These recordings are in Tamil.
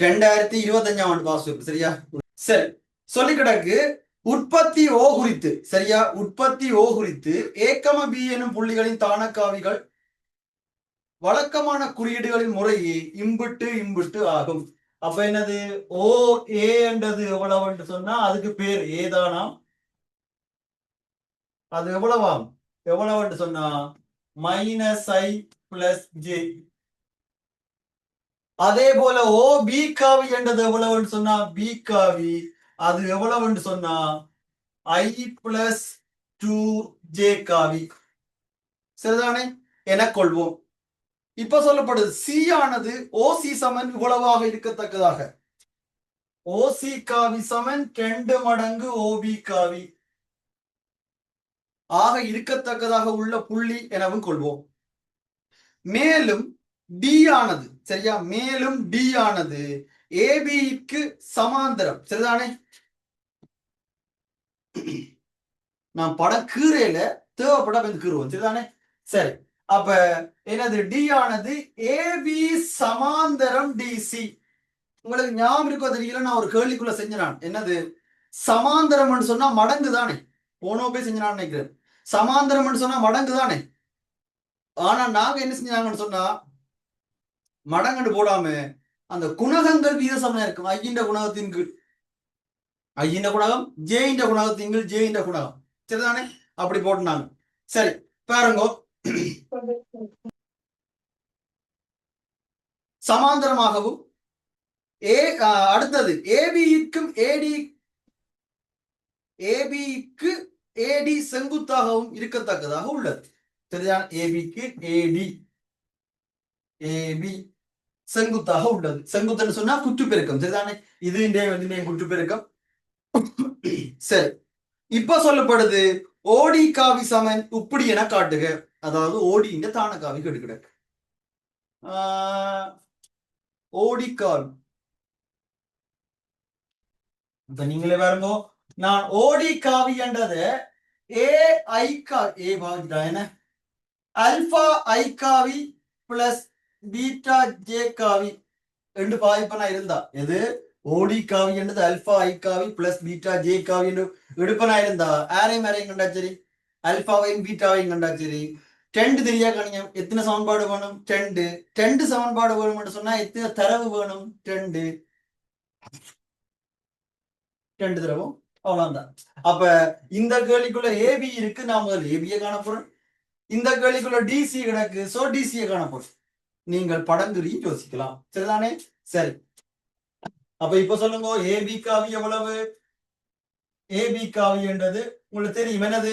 2025 ஆண்டு பாஸ் சரியா. சரி, சொல்லி கிடக்கு உற்பத்தி ஓ குறித்து சரியா. உற்பத்தி ஓ குறித்து ஏக்கம பி எனும் புள்ளிகளின் தானக்காவிகள் வழக்கமான குறியீடுகளின் முறையே இம்புட்டு இம்புட்டு ஆகும். அப்ப என்னது ஓ ஏன்றது எவ்வளவு சொன்னா அதுக்கு பேர் ஏதானாம். அது எவ்வளவாம் எவ்வளவு சொன்னா -i + j. அதே போல ஓ பி காவி என்றது எவ்வளவுன்னு சொன்னா பி காவி அது எவ்வளவுன்னு சொன்னா i + 2j காவி. சரிதானே என கொள்வோம். இப்ப சொல்லப்படுது சி ஆனது ஓசி சமன் இவ்வளவாக இருக்கத்தக்கதாக. ஓசி காவி சமன் 2 மடங்கு ஓபி காவி ஆக இருக்கத்தக்கதாக உள்ள புள்ளி எனவும் கொள்வோம். மேலும் டி ஆனது சரியா. மேலும் டி ஆனது ஏபிக்கு சமாந்தரம். சரிதானே. நான் படம் கீரையில தேவைப்பட கீறுவோம். சரிதானே. சரி, அப்ப என்னது டி ஆனது ஏபி சமாந்தரம் டிசி. உங்களுக்கு ஞாபகம் இருக்கோ தெரியல, நான் ஒரு கேள்விக்குள்ள செஞ்சேன். என்னது சமாந்தரம் சொன்னா மடங்கு தானே. போனோ போய் செஞ்சான்னு நினைக்கிறேன். சமாந்தரம் சொன்னா மடங்கு தானே. ஆனா நாங்க என்ன செஞ்சாங்கன்னு சொன்னா மடங்கண்டு போடாம அந்த குணகங்கள் வீத சமயம் இருக்கும். ஐயின்ற குணகத்தின் கீழ் ஐயின்ற குணகம், ஜேயின்ற குணகத்தின் கீழ் ஜேயின்ற குணகம். சரிதானே. அப்படி போட்டுனாங்க. சரி பாருங்க, சமாந்தரமாகவும் அடுத்தது ஏபிக்கும் ஏடி செங்குத்தாகவும் இருக்கத்தக்கதாக உள்ளது. சரிதான். ஏபி செங்குத்தாக உள்ளது. செங்குத்துன்னு சொன்னா குற்று பெருக்கம். சரிதானே. இது குற்று பெருக்கம். சரி, இப்ப சொல்லப்படுது ஓடி காவி சமன் இப்படி என காட்டுக. அதாவது ஓடின்ற தான காவி கெடுக்கிட ஓடி காவி. இப்ப நீங்களே பாருங்க, நான் ஓடி காவி என்றது ஏ ஐ காவி ஏ பாவிட்டா என்ன அல்பா ஐ காவி பிளஸ் பீட்டா ஜே காவி ரெண்டு பாவிப்பனா இருந்தா எது ஓடி காவி என்றது அல்பா ஐ காவி பிளஸ் பீட்டா ஜே காவி என்று எடுப்பனா இருந்தா ஆரையும் ஆரையும் கண்டா சரி, அல்பாவையும் பீட்டாவையும் கண்டா சரி. 2 தெரியா கணியம் எத்தனை சமன்பாடு வேணும் 2 சமன்பாடு வேணும் சொன்னா எத்தனை தரவு வேணும் 2 தரவும் அவ்வளவுதான். அப்ப இந்த கேள்விக்குள்ள ஏபி இருக்கு. நான் முதல்ல ஏபியை காணப்போறேன். இந்த கேள்விக்குள்ள டிசி கிடக்கு. சோ டிசியை காணப்போறேன். நீங்கள் படங்குறியும் யோசிக்கலாம். சரிதானே. சரி, அப்ப இப்ப சொல்லுங்க ஏபி காவி எவ்வளவு. ஏபி காவி என்றது உங்களுக்கு தெரியும். என்னது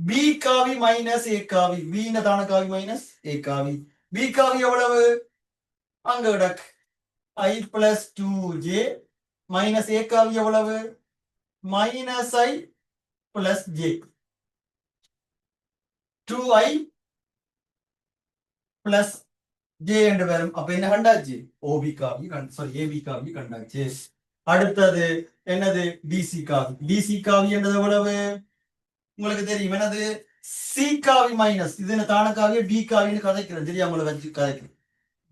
பி காவி மைனஸ் ஏ காவி. பி தான காவி மைனஸ் ஏ காவி. பி காவி எவ்வளவு அங்க கிடக்கு i + 2j மைனஸ் ஏ காவி எவ்வளவு -i + j 2i + j என்று வரும். அப்ப என்ன கண்டாச்சு ஓபி காவி ஏபி காவி கண்டாச்சு. அடுத்தது என்னது டிசி காவி. டிசி காவி என்றது எவ்வளவு உங்களுக்கு தெரியும். என்னது சி காவி மைனஸ் இது என்ன தான காவிய டி காவின்னு கதைக்கிறேன். சரியா உங்களை வச்சு கதைக்கிறேன்.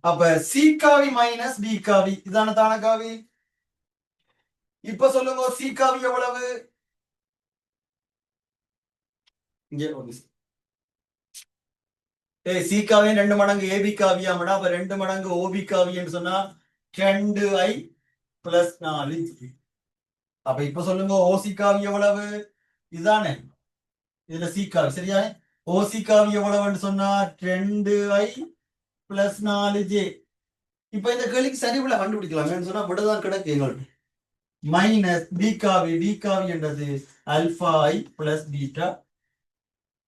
அப்ப சி காவி மைனஸ் டி காவி இதான தான காவி. இப்ப சொல்லுங்க சி காவி எவ்வளவு இங்க சி காவி 2 மடங்கு ஏபி காவியாமடா. அப்ப 2 மடங்கு ஓபி காவின்னு சொன்னா 2i + 4. அப்ப இப்ப சொல்லுங்க ஓசி காவி எவ்வளவு இதுதானே. இதுல சி காவி சரியா. ஓசி காவி எவ்வளவுன்னு சொன்னா 2i + 4j. இப்ப இந்த கேள்விக்கு சரிவுல கண்டுபிடிக்கலாம் சொன்னா விடதான் கிடக்கு எங்களுக்கு. மைனஸ் டி காவி என்றது அல்பா ஐ + பீட்டா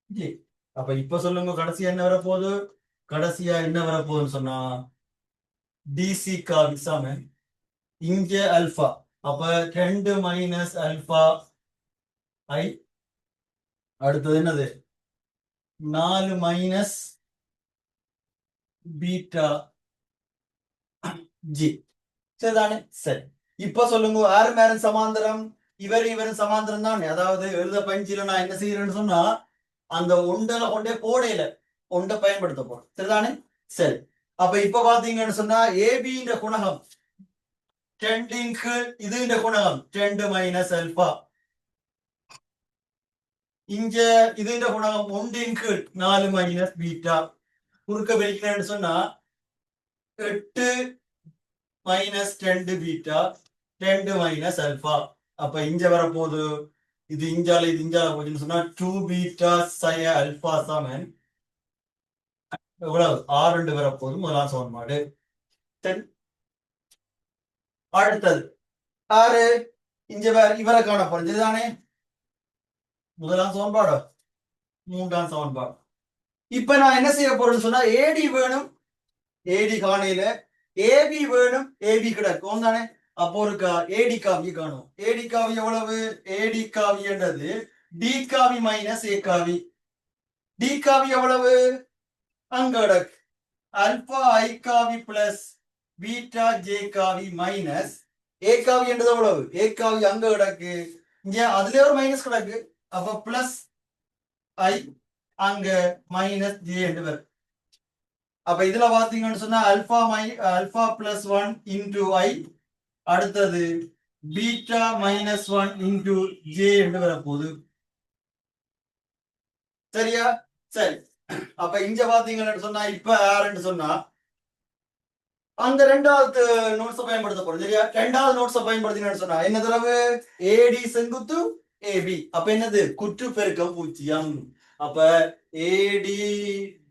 ஜே. அப்ப இப்ப சொல்லுங்க கடைசியா என்ன வரப்போகுது. கடைசியா என்ன வரப்போகுதுன்னு சொன்னா டிசி காவி சமன் இங்க அல்பா. அப்ப 2 மைனஸ் அல்பா ஐ. அடுத்தது என்னது 4 மைனஸ் பீட்டா ஜி. சரிதானே. சரி, இப்ப சொல்லுங்க யாரும் யாரும் சமாந்தரம் இவரும் சமாந்தரம் தானே. அதாவது எழுத பயிற்சியில நான் என்ன செய்யறேன்னு சொன்னா அந்த ஒண்டல கொண்டே போடையில ஒண்டை பயன்படுத்த போறேன். சரிதானே. சரி, அப்ப இப்ப பாத்தீங்கன்னு சொன்னா ஏபின்ற குணகம் 2 கீழ் இதுன்ற குணகம் 2 மைனஸ் அல்பா. இங்க இதுன்ற குணகம் 1 கீழ் 4 மைனஸ் பீட்டா. குறுக்க பெருக்கிறேன்னு சொன்னா 8 மைனஸ் 2 பீட்டா 2 மைனஸ் அல்பா. அப்ப இங்க வரப்போகுது இது இஞ்சால இது இஞ்சால போச்சுன்னு சொன்னா 2 பீட்டா சய அல்பா சமன் எவ்வளவு 6 வரப்போகுது முதலாம் சமன்பாடு. அடுத்தது ஆறு இங்க இவரை காணப்படும் இதுதானே முதலாம் சமன்பாடு. மூன்றாம் சமன்பாடு. இப்ப நான் என்ன செய்ய போறேன்னு சொன்னா ஏடி வேணும், ஏடி காணையில ஏபி வேணும், ஏபி கிடக்கும் தானே. அப்போ ஒரு ஏடி காவி காணும். ஏடி காவி எவ்வளவு? ஏடி காவின்றது டி காவி மைனஸ் ஏ காவி. டி காவி எவ்வளவு? அங்க கிடக்கு அல்பா ஐ காவி பிளஸ் பீட்டா ஜே காவி மைனஸ் ஏ காவி என்றது எவ்வளவு? ஏ காவி அங்க கிடக்கு. இங்க அதுல ஒரு மைனஸ் கிடக்கு. அப்ப பிளஸ் ஐ அங்க மைனஸ் ஜே என்று வரும். அப்ப இதுல பாத்தீங்கன்னு சொன்னா அல்பா பிளஸ் 1 இன்டு ஐ, அடுத்தது பீட்டா மைனஸ் 1 இன்டு ஜே என்று வரப்போகுது. சரியா? சரி. அப்ப இங்க பாத்தீங்கன்னு சொன்னா இப்ப யாருன்னு சொன்னா அந்த ரெண்டாவது நோட்ஸை பயன்படுத்த போறோம். சரியா? ரெண்டாவது நோட்ஸை பயன்படுத்தினு சொன்னா என்ன தடவை ஏடி செங்குத்து ஏபி. அப்ப என்னது? குற்று பெருக்கம் 0. அப்ப ஏடி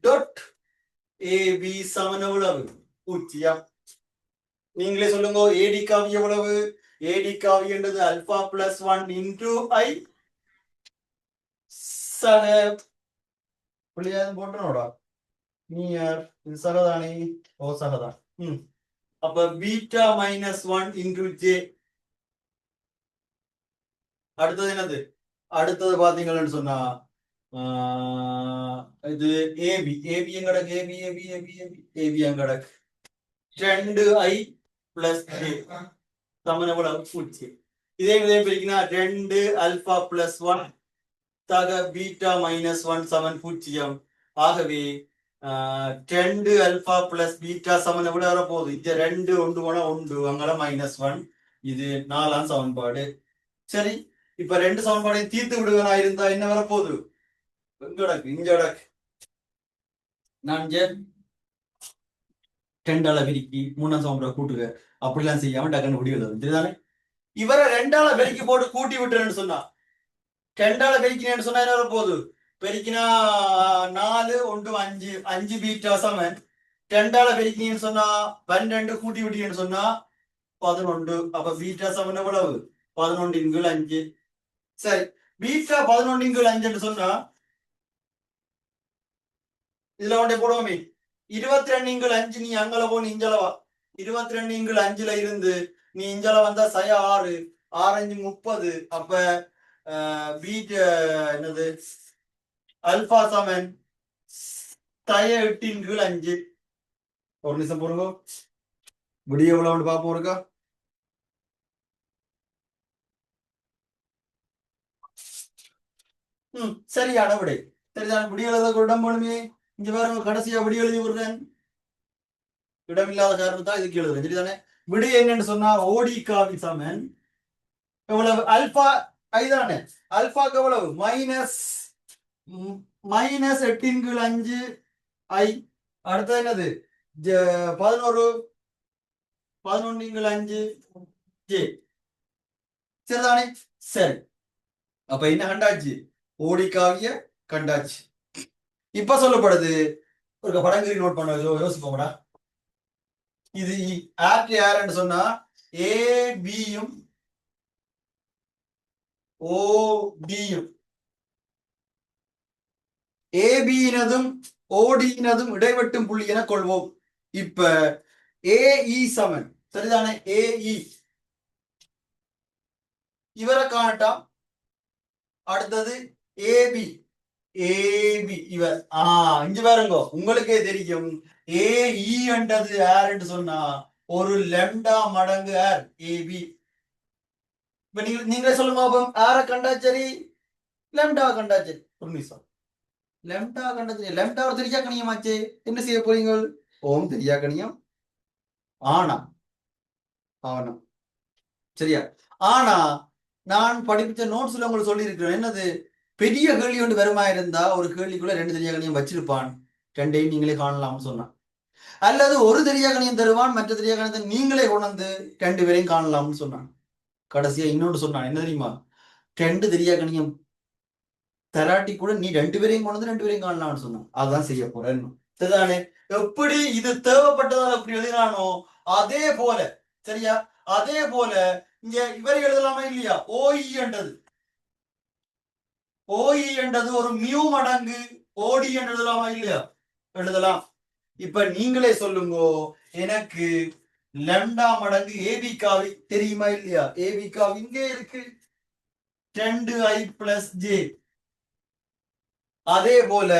டாட் ஏபி சமன் எவ்வளவு? 0. நீங்களே சொல்லுங்க ஏடி காவி எவ்வளவு? ஏடி காவி என்றது அல்பா பிளஸ் 1 இன்டு ஐ சக புள்ளியாது போட்டனோடா நீ யார் இது சகதானே? ஓ சகதான். அப்ப பீட்டா மைனஸ் 1 இன்டு ஜே. அடுத்தது என்னது? அடுத்தது பாத்தீங்கன்னு சொன்னா இது ஏபி. ஏபி எங்கடக்கு? AB AB AB AB AB எங்கடக்கு 2i பிளஸ் ஜே சமன் எவ்வளவு? 0. இதே விதம் பிரிக்கினா 2 அல்பா பிளஸ் 1 தக பீட்டா மைனஸ் 1 சமன் 0. ஆகவே 2 அல்பா பிளஸ் பீட்டா சமன் எவ்வளவு வரப்போகுது? இந்த 2 ஒன்று போனா 1 அங்கல மைனஸ் 1. இது 4ஆம் சமன்பாடு. சரி, இப்ப 2 சமன்பாடையும் தீர்த்து விடுவனா இருந்தா என்ன வரப்போகுது? இங்கடக்கு இங்கடக்கு நான் 2ஆல பெருக்கி 3ஆம் சமன்பாடு கூட்டுக அப்படிலாம் செய்யாம டக்குன்னு முடிவு இதுதானே. இவரை 2ஆல பெருக்கி போட்டு கூட்டி விட்டுறேன்னு சொன்னா 2ஆல பெருக்கினேன்னு சொன்னா என்ன வரப்போகுது? பெருக்கினா 4 1 5 5 பீட்டா சமன் 2ஆல பெருக்கினேன்னு சொன்னா 12 கூட்டி விட்டீங்கன்னு சொன்னா 11. அப்ப பீட்டா சமன் எவ்வளவு? 11 × 5. சரி, பீட்டா 11 × 5 சொன்னா இதுல ஒன்றை போடுவோமே 22 × 5. நீ அங்கல போ, நீ இஞ்சளவா 22 × 5ல இருந்து நீ இஞ்சல வந்தா 6 6 5 30. அப்ப பீட்டா என்னது? அல்பா சமன் 8 × 5. ஒரு நிமிஷம் போடுங்க, விடிய எவ்வளவு பார்ப்போம் இருக்கா. சரியான விடை. சரிதான். விடிய எழுத இடம் போடுமே. இங்க பாருங்க கடைசியா விடிய எழுதி விடுறேன். இடமில்லாத காரணத்தான் இதுக்கு எழுதுறேன். சரிதானே? விடை என்னன்னு சொன்னா ஓடி காவி சமன் எவ்வளவு? அல்பா ஐதானே. அல்பாக்கு எவ்வளவு? மைனஸ் 8 × 5 ஐ. அடுத்தது என்னது? 11 × 5 ஜே. சரிதானே? சரி, அப்ப என்ன கண்டாச்சு? ஓடி காவிய கண்டாச்சு. இப்ப சொல்லப்படுது ஒரு படங்கரி நோட் பண்ண யோசிப்போம்டா. இது யாருன்னு சொன்னா ஏபியும் ஓடியும் ஏபியினதும் ஓடியினதும் இடைவெட்டும் புள்ளி என கொள்வோம். இப்ப ஏஇ சமன் சரிதானே? ஏஇ இவரை காணட்டாம். அடுத்தது ஏபி ஏபி இவர் இங்க பாருங்க உங்களுக்கே தெரியும். ஏஇ என்றது யாருன்னு சொன்னா ஒரு லெம்டா மடங்கு யார்? ஏபி. இப்ப நீங்களே சொல்லுங்க பாப்போம். யார கண்டா சரி? லெம்டா கண்டா சரி. ஒரு நிமிஷம். லெம்டா கண்டா சரி. லெம்டா ஒரு தெரியா கணியமாச்சு. என்ன செய்ய போறீங்க? ஓம் தெரியா கணியம் ஆனா ஆவணம் சரியா? ஆனா நான் படிப்பிச்ச நோட்ஸ்ல உங்களுக்கு சொல்லி இருக்கிறேன், என்னது பெரிய கேள்வி ஒன்று வருமா இருந்தா ஒரு கேள்விக்குள்ள ரெண்டு தெரியாக்கணியம் வச்சிருப்பான், ரெண்டையும் நீங்களே காணலாம்னு சொன்னான். அல்லது ஒரு தெரியாக்கணியம் தருவான், மற்ற தெரியாக்கணியத்தை நீங்களே கொண்டு வந்து ரெண்டு பேரையும் காணலாம்னு சொன்னான். கடைசியா இன்னொன்று சொன்னான், என்ன தெரியுமா? ரெண்டு தெரியாக்கணியம் தராட்டி கூட நீ ரெண்டு பேரையும் கொண்டு வந்து ரெண்டு பேரையும் காணலாம்னு சொன்னான். அதான் செய்ய போறேன். சரிதானே? எப்படி இது தேவைப்பட்டதால் அப்படி எழுதினானோ அதே போல, சரியா? அதே போல இங்க இவரை எழுதலாமா இல்லையா? ஓஇ என்றது, ஓஇ என்றது ஒரு மியூ மடங்கு ஓடி என்று எழுதலாமா இல்லையா? எழுதலாம். இப்ப நீங்களே சொல்லுங்க, எனக்கு லெம்டா மடங்கு ஏபிகாவி தெரியுமா இல்லையா? ஏபிகாவி இங்கே இருக்கு, 2i பிளஸ் ஜே. அதே போல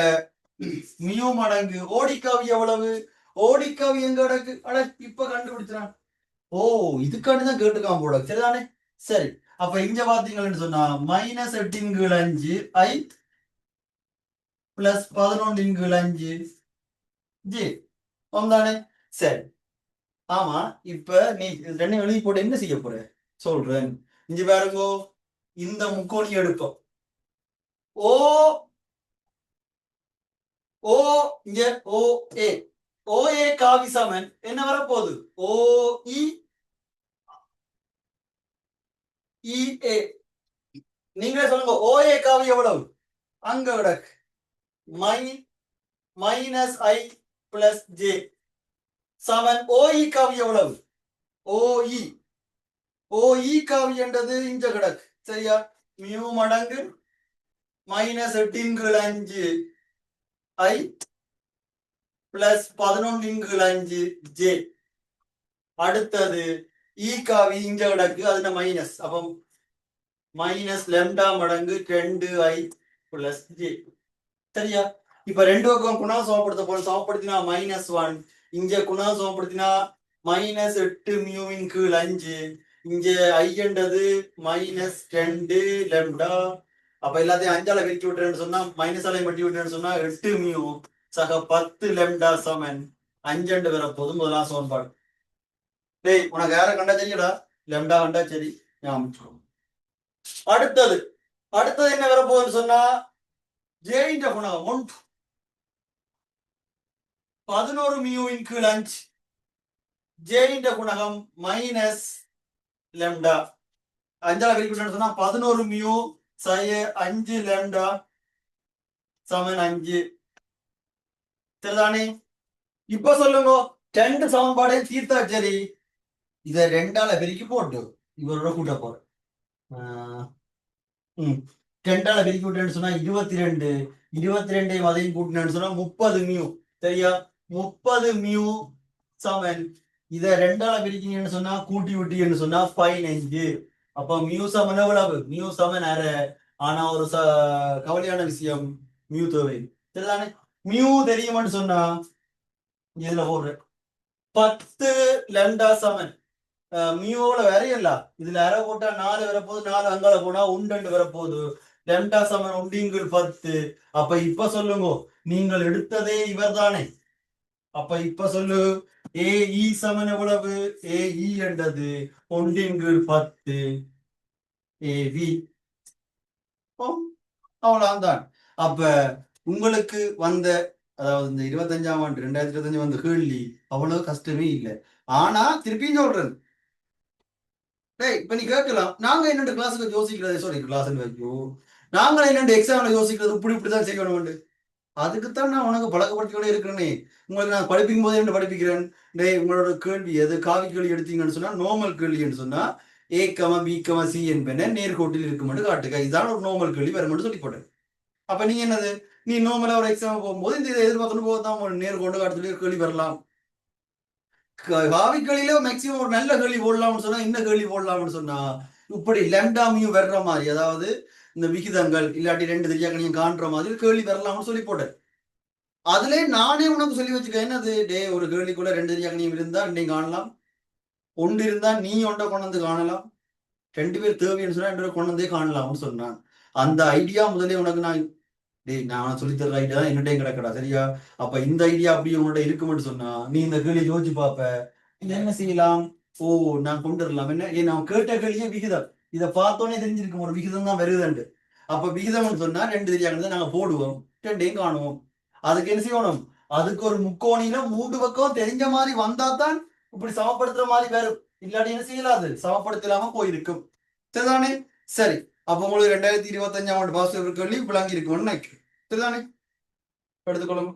மியூ மடங்கு ஓடிக்காவி எவ்வளவு? ஓடிக்காவி எங்க கிடக்கு? அட இப்ப கண்டுபிடிச்சான். ஓ, இதுக்காண்டிதான் கேட்டுக்காம போட, சரிதானே? சரி, அப்ப இங்க பாத்தீங்கன்னு சொன்னா -8 ஐ பிளஸ் 11 ஜி தானே? சரி, ஆமா. இப்ப நீ ரெண்டு எழுதி போட்டு என்ன செய்ய போற சொல்றேன். இங்க பாருங்கோ, இந்த முக்கோணி எடுப்போம். ஓ ஓ இங்க ஓ ஏ, ஓஏ காவி சமன் என்ன வரப்போகுது? ஓ இ ஏ. நீங்களே சொல்லுங்க, ஓஏ காவி எவ்வளவு? அங்க கிடக்கு -i பிளஸ் ஜே சமன் ஓஇ காவி எவ்வளவு? ஓஇ ஓஇ காவி என்றது இங்க கிடக்கு, சரியா? மியூ மடங்கு -8 ஐ பிளஸ் 11 ஜே. அடுத்தது ஈ காவி இங்க கிடக்கு, அது மைனஸ், அப்ப மைனஸ் லெம்டா மடங்கு 2i பிளஸ் ஜே. சரியா? இப்ப ரெண்டு பக்கம் குணா சமப்படுத்த போல சமப்படுத்தினா -1, இங்க குணா சமப்படுத்தினா -8 மியூவின் கீழ் 5, இங்க ஐ என்றது -2 லெம்டா. அப்ப எல்லாத்தையும் அஞ்சால பிரிச்சு விட்டுறேன்னு சொன்னா, மைனஸால மட்டி விட்டுறேன்னு சொன்னா 8 மியூ சக 10 லெம்டா சமன் 5 வர போதும். முதலாம் சமன்பாடு. டேய், உனக்கு யார கண்டா தெரியடா? லெம்டா கண்டா சரி. அடுத்தது அடுத்தது என்ன வர போகுதுன்னு சொன்னா, ஜேயின் குணகம் 11 மியூவின் கீழ் 5, ஜேயின் குணகம் மைனஸ் லெம்டா. அஞ்சால பிரிக்கணும்னு சொன்னா 11 மியூ சய 5 லெம்டா சமன் 5. சரிதானே? இப்ப சொல்லுங்க, ரெண்டு சமன்பாடையும் தீர்த்தா சரி. இதை ரெண்டால பெருக்கி போட்டு இவரோட கூட்ட போறேன். 2ஆல பெருக்கி விட்டேன்னு சொன்னா 22, 22 அதையும் கூட்டினேன்னு சொன்னா 30 மியூ, சரியா? 30 மியூ சமன் இதை ரெண்டால பிரிக்கீங்கன்னு சொன்னா கூட்டி விட்டீங்கன்னு சொன்னா 15. அப்ப மியூ சமன் எவ்வளவு? மியூ சமன் அரை. ஆனா ஒரு கவலையான விஷயம், மியூ தேவை, சரிதானே? மியூ தெரியுமான்னு சொன்னா இதுல போடுறேன், 10 லெம்டா சமன் மியூவோட வரையல, இதுல அரை போட்டா 4 வரப்போகுது, 4 அங்கால போனா 1 வரப்போகுது. லெம்டா சமன் 1 × 10. அப்ப இப்ப சொல்லுங்க, நீங்கள் எடுத்ததே இவர் தானே? அப்ப இப்ப சொல்லு, ஏஇ சமன் எவ்வளவு? ஏஇ என்றது 1 × 10 ஏவி. அவ்வளவுதான். அப்ப உங்களுக்கு வந்த, அதாவது இந்த 25ஆம் ஆண்டு 2025 வந்த கேள்வி அவ்வளவு கஷ்டமே இல்லை. ஆனா திருப்பியும் சொல்றேன், டேய் இப்ப நீ கேட்கலாம், நாங்க என்னென்ன கிளாஸுக்கு யோசிக்கிறது, சாரி கிளாஸ் வைக்கோ, நாங்க என்னென்ன எக்ஸாம்ல யோசிக்கிறது இப்படிதான் செய்யணும். அதுக்குத்தான் நான் உனக்கு பழக்கப்படுத்திக்கொண்டே இருக்கிறேனே. உங்களுக்கு நான் படிப்பிக்கும் போதே என்ன படிப்பிக்கிறேன், டேய் உங்களோட கேள்வி எது காவி கேள்வி எடுத்தீங்கன்னு சொன்னா நார்மல் கேள்வின்னு சொன்னா ஏ கம பி கம சி என்பன நேர்கோட்டில் இருக்குமென்று காட்டுக, இதுதான் ஒரு நார்மல் கேள்வி வருமென்று சொல்லி போட்டேன். அப்ப நீங்க என்னது, நீ நார்மலா ஒரு எக்ஸாம் போகும்போது இந்த எதிர்பார்த்துட்டு போதான் நேர்கொண்டு காட்டுல கேள்வி வரலாம். காவிகளில மேக்சிமம் ஒரு நல்ல கேள்வி போடலாம்னு சொன்னா, என்ன கேள்வி போடலாம்னு சொன்னா இப்படி லெம்டாமியும் வர்ற மாதிரி, அதாவது இந்த விகிதங்கள் இல்லாட்டி ரெண்டு தெரியாக்கணியும் காண்ற மாதிரி கேள்வி வரலாம்னு சொல்லி போட்டேன். அதுல நானே உனக்கு சொல்லி வச்சுக்க, என்னது டே ஒரு கேள்விக்குள்ள ரெண்டு தெரியாக்கணியும் இருந்தா நீ காணலாம், ஒன்று இருந்தா நீ ஒன்றை கொண்டு வந்து காணலாம், 2 பேர் தேவைன்னு சொன்னா 2 பேர் கொண்டு வந்தே காணலாம்னு சொன்னான். அந்த ஐடியா முதலே உனக்கு நான், டேய் நான் சொல்லி தர ஐடியா தான் என்னட்டையும் கிடக்கடா, சரியா? அப்ப இந்த ஐடியா அப்படி உங்கள்ட்ட இருக்குமென்னு சொன்னா நீ இந்த கேள்வி யோசிச்சு பார்ப்ப. இது என்ன செய்யலாம், ஓ நான் கொண்டு வரலாம் என்ன நான் கேட்ட கேள்வியே விகிதம். இதை பார்த்தோன்னே தெரிஞ்சிருக்கும் ஒரு விகிதம் தான் வருதுண்டு. அப்ப விகிதம்னு சொன்னா ரெண்டு தெரியாத நாங்க போடுவோம், ரெண்டையும் காணுவோம். அதுக்கு என்ன செய்யணும்? அதுக்கு ஒரு முக்கோணியில மூன்று பக்கம் தெரிஞ்ச மாதிரி வந்தா தான் இப்படி சமப்படுத்துற மாதிரி வரும். இல்லாட்டி என்ன செய்யலாது, சமப்படுத்தலாம போயிருக்கும். சரிதானே? சரி. அப்ப உங்களுக்கு 2025 பாஸ் பேப்பர் கேள்வி விளங்கி இருக்கும்னு நினைக்கிறேன். சரிதானே? எடுத்துக்கொள்ளுங்க.